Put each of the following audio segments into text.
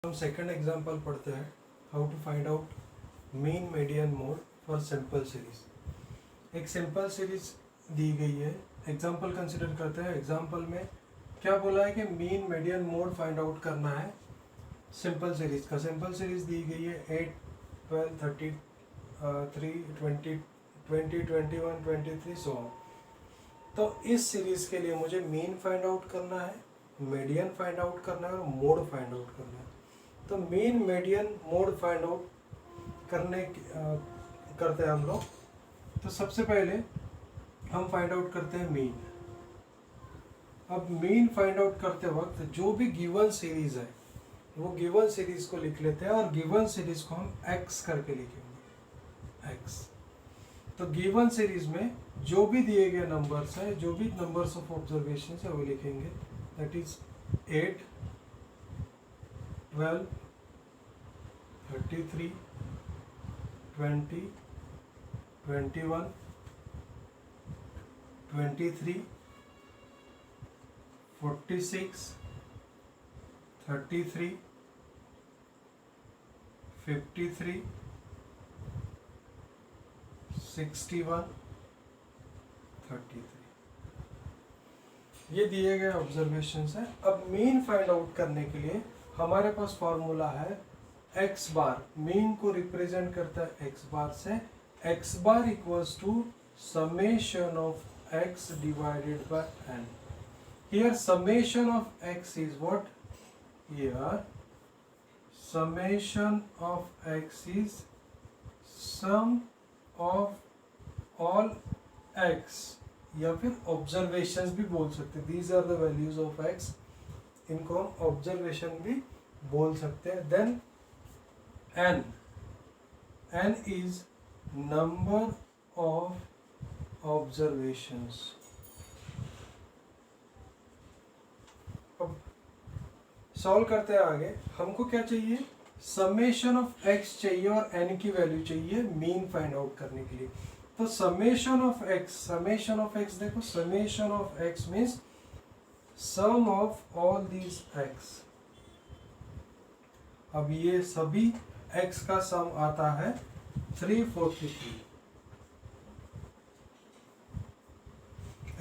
हम second example पढ़ते हैं, how to find out mean median mode for simple series. एक सिंपल सीरीज दी गई है, एग्जांपल कंसिडर करते हैं। एग्जांपल में क्या बोला है कि mean median mode find out करना है सिंपल सीरीज का। सिंपल सीरीज दी गई है 8, 12, 33, 20, 21, 23 सो ऑन। तो इस सीरीज के लिए मुझे मीन फाइंड आउट करना है, मीडियन फाइंड आउट करना है और मोड फाइंड आउट करना है। तो mean median mode find out करते हैं हम लोग। तो सबसे पहले हम फाइंड आउट करते हैं मीन। अब मीन फाइंड आउट करते वक्त जो भी गिवन सीरीज है वो गिवन सीरीज को लिख लेते हैं और गिवन सीरीज को हम x करके लिखेंगे, x। तो गिवन सीरीज में जो भी दिए गए नंबर्स है, जो भी नंबर्स ऑफ ऑब्जर्वेशन है वो लिखेंगे। That is 8, 12, 33, 20, 21, 23, 46, 33, 53, 61, 33। ये दिए गए ऑब्जर्वेशंस हैं। अब मीन फाइंड आउट करने के लिए हमारे पास फॉर्मूला है एक्स बार। मीन को रिप्रेजेंट करता है एक्स बार से। X bar equals to summation of x divided by n. Here summation of x is what? Here summation of x is sum of all x, या फिर observations भी बोल सकते हैं। These are the values of x, इनको हम observation भी बोल सकते हैं। Then n, n is number of observations। अब सॉल्व करते हैं आगे। हमको क्या चाहिए? समेशन ऑफ x चाहिए और n की वैल्यू चाहिए मीन फाइंड आउट करने के लिए। तो समेशन ऑफ x देखो, summation of x means sum of all these x। अब ये सभी x का सम आता है 343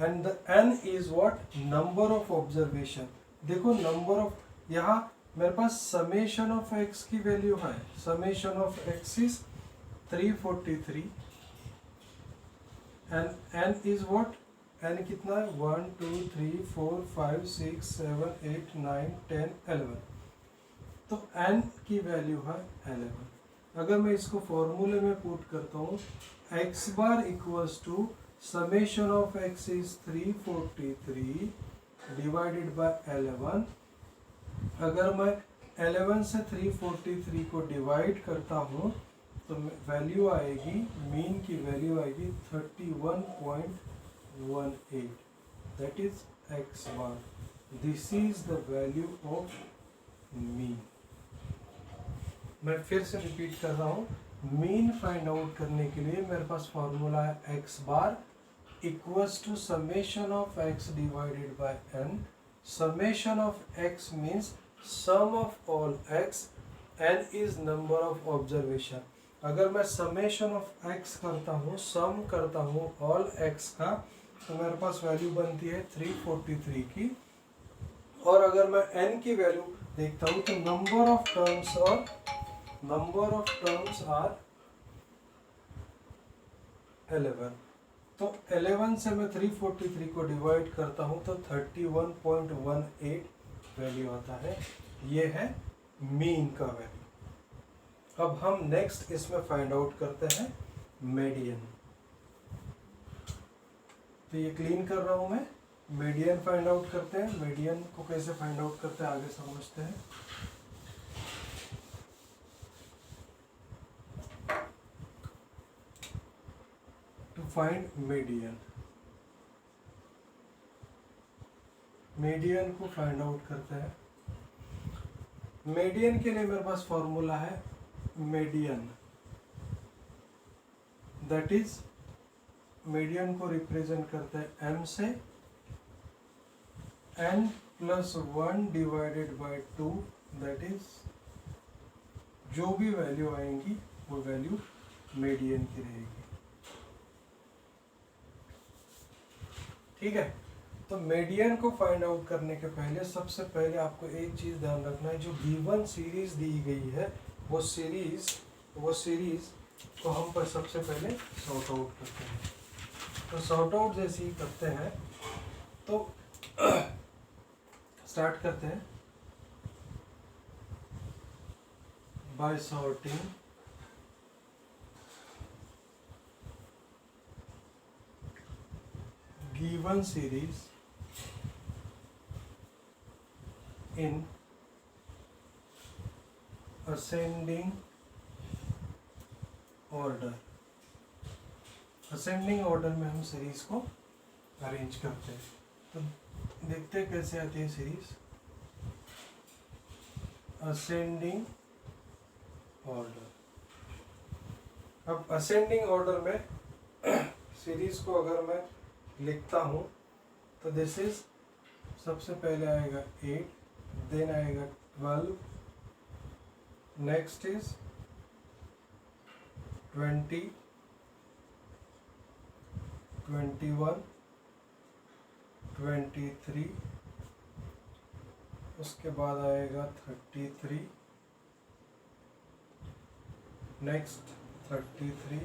and the n is what? Number of observation. देखो नंबर ऑफ, यहाँ मेरे पास समेशन ऑफ x की वैल्यू है, summation of x is 343 and n is what? n कितना है? 1 2 3 4 5 6 7 8 9 10 11। तो n की वैल्यू है 11। अगर मैं इसको फॉर्मूले में पुट करता हूँ, x bar equals to summation of x is 343 divided by 11। अगर मैं 11 से 343 को डिवाइड करता हूँ तो वैल्यू आएगी, मीन की वैल्यू आएगी 31.18। That is x bar. This is the value of mean. मैं फिर से रिपीट कर रहा हूँ, मीन फाइंड आउट करने के लिए मेरे पास फॉर्मूला है x bar equals to summation of x divided by n. Summation of x means sum of all x, n is number of observation. अगर मैं समेशन ऑफ एक्स करता हूँ, सम करता हूँ ऑल एक्स का, तो मेरे पास वैल्यू बनती है 343 की। और अगर मैं एन की वैल्यू देखता हूँ तो नंबर ऑफ टर्म्स आर 11। तो 11 से मैं 343 को डिवाइड करता हूँ तो 31.18 वैल्यू आता है। ये है मीन का वैल्यू। अब हम नेक्स्ट इसमें फाइंड आउट करते हैं मीडियन। तो ये क्लीन कर रहा हूँ मैं। मीडियन फाइंड आउट करते हैं। मीडियन को कैसे फाइंड आउट करते हैं आगे समझते हैं। टू फाइंड मीडियन, मीडियन को फाइंड आउट करते हैं। मीडियन के लिए मेरे पास फॉर्मूला है मीडियन। दैट इज, मीडियन को रिप्रेजेंट करते हैं m से, n + 1 divided by 2, that is जो भी वैल्यू आएंगी वो वैल्यू मीडियन की रहेगी। ठीक है, तो मीडियन को फाइंड आउट करने के पहले सबसे पहले आपको एक चीज ध्यान रखना है, जो गिवन सीरीज दी गई है वो सीरीज को हम पर सबसे पहले सॉर्ट आउट करते हैं। तो सॉर्ट आउट जैसे ही करते हैं तो स्टार्ट करते हैं by sorting given series in ascending order. Ascending order में हम सीरीज को अरेंज करते हैं। तो देखते हैं कैसे आती है सीरीज। Ascending order. अब असेंडिंग ऑर्डर में सीरीज को अगर मैं लिखता हूं तो दिस इज, सबसे पहले आएगा 8, देन आएगा 12, नेक्स्ट इज 20, 21, 23, उसके बाद आएगा 33, नेक्स्ट 33,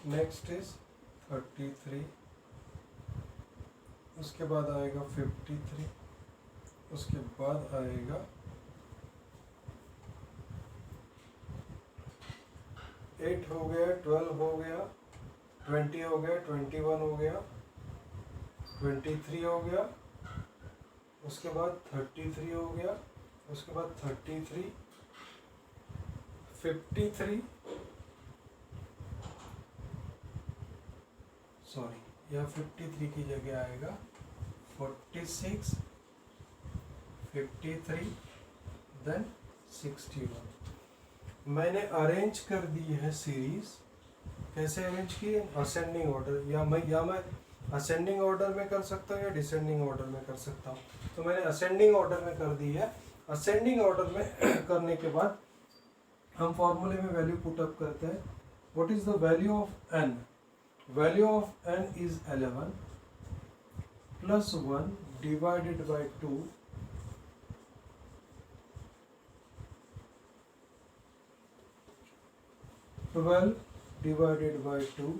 नेक्स्ट इज 33, उसके बाद आएगा 53, उसके बाद आएगा 8 हो गया, 12 हो गया, 20 हो गया, 21 हो गया, 23 हो गया, उसके बाद 33 हो गया, उसके बाद 33, 53, सॉरी यह 53 की जगह आएगा 46, 53, देन 61। मैंने अरेंज कर दी है सीरीज। कैसे अरेंज की है? असेंडिंग ऑर्डर, या मैं असेंडिंग ऑर्डर में कर सकता हूँ या डिसेंडिंग ऑर्डर में कर सकता हूँ। तो मैंने असेंडिंग ऑर्डर में कर दी है। असेंडिंग ऑर्डर में करने के बाद हम फॉर्मूले में वैल्यू पुट अप करते हैं। What is the value of n? Value of n is 11 plus 1 divided by 2 12 divided by 2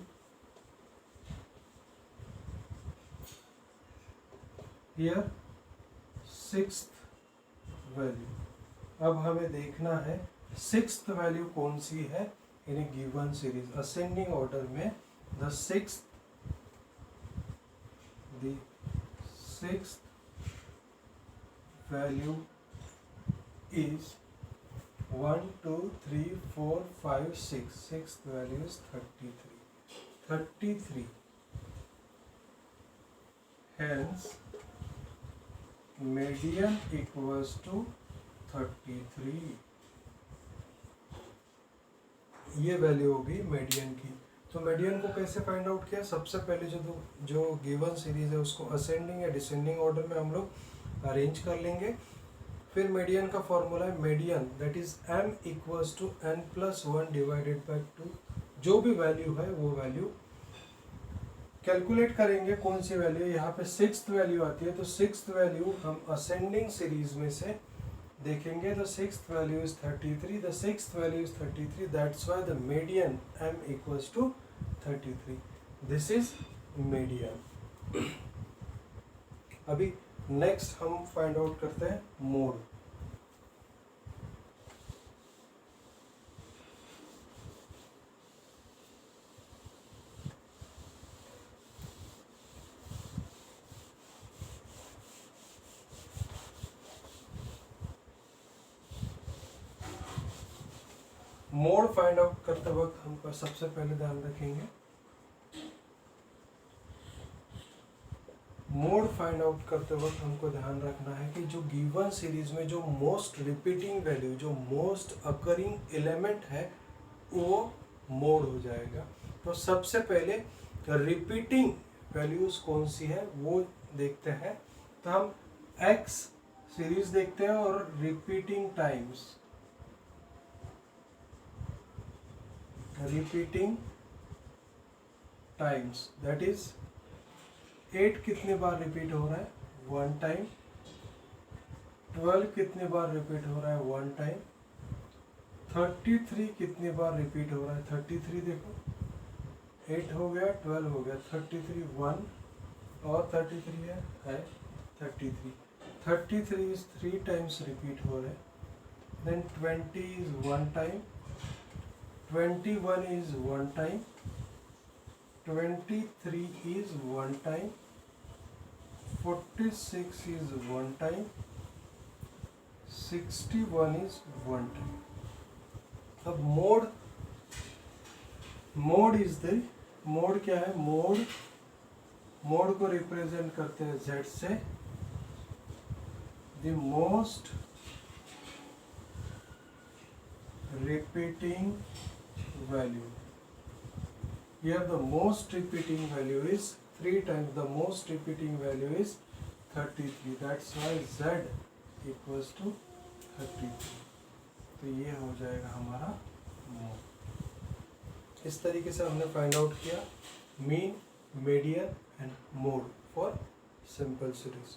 here sixth value। अब हमें देखना है सिक्स्थ वैल्यू कौन सी है इन ए गिवन सीरीज। असेंडिंग ऑर्डर में the sixth value is 1 2 3 4 5 6। Sixth value is 33। Hence median equals to 33। ये value होगी median की। तो मीडियन को कैसे फाइंड आउट किया? सबसे पहले जो गिवन सीरीज है उसको असेंडिंग या डिसेंडिंग ऑर्डर में हम लोग अरेंज कर लेंगे। फिर मीडियन का फॉर्मूला है median, that is m equals to n plus 1 divided by 2। जो भी वैल्यू है वो वैल्यू कैलकुलेट करेंगे। कौन सी वैल्यू? यहाँ पे सिक्स्थ वैल्यू आती है, तो सिक्स्थ वैल्यू हम असेंडिंग सीरीज में से देखेंगे। The sixth value is 33, the sixth value is 33, that's why the median m equals to 33। This is median. अभी नेक्स्ट हम फाइंड आउट करते हैं मोड। मोड फाइंड आउट करते वक्त हम सबसे पहले ध्यान रखेंगे, मोड फाइंड आउट करते वक्त हमको ध्यान रखना है कि जो गिवन सीरीज में जो मोस्ट रिपीटिंग वैल्यू, जो मोस्ट अकरिंग एलिमेंट है वो मोड हो जाएगा। तो सबसे पहले रिपीटिंग वैल्यूज कौन सी है वो देखते हैं। तो हम x सीरीज देखते हैं और रिपीटिंग टाइम्स, दैट इज 8 कितने बार रिपीट हो रहा है, 1 टाइम। 12 कितने बार रिपीट हो रहा है, 1 टाइम। 33 कितने बार रिपीट हो रहा है, 33 देखो, 8 हो गया, 12 हो गया, 33 1 और 33 है 33। 33 is 3 times repeat हो रहा है। Then 20 is 1 time, 21 is 1 time, 23 is 1 time, 46 is 1 time, 61 is 1 time. अब मोड इज द, मोड क्या है, मोड को रिप्रेजेंट करते हैं Z से, the most repeating value. Here the most repeating value is 3 times. The most repeating value is 33. That's why Z equals to 33. तो ये हो जाएगा हमारा मोड। इस तरीके से हमने फाइंड आउट किया mean, median and mode for simple series.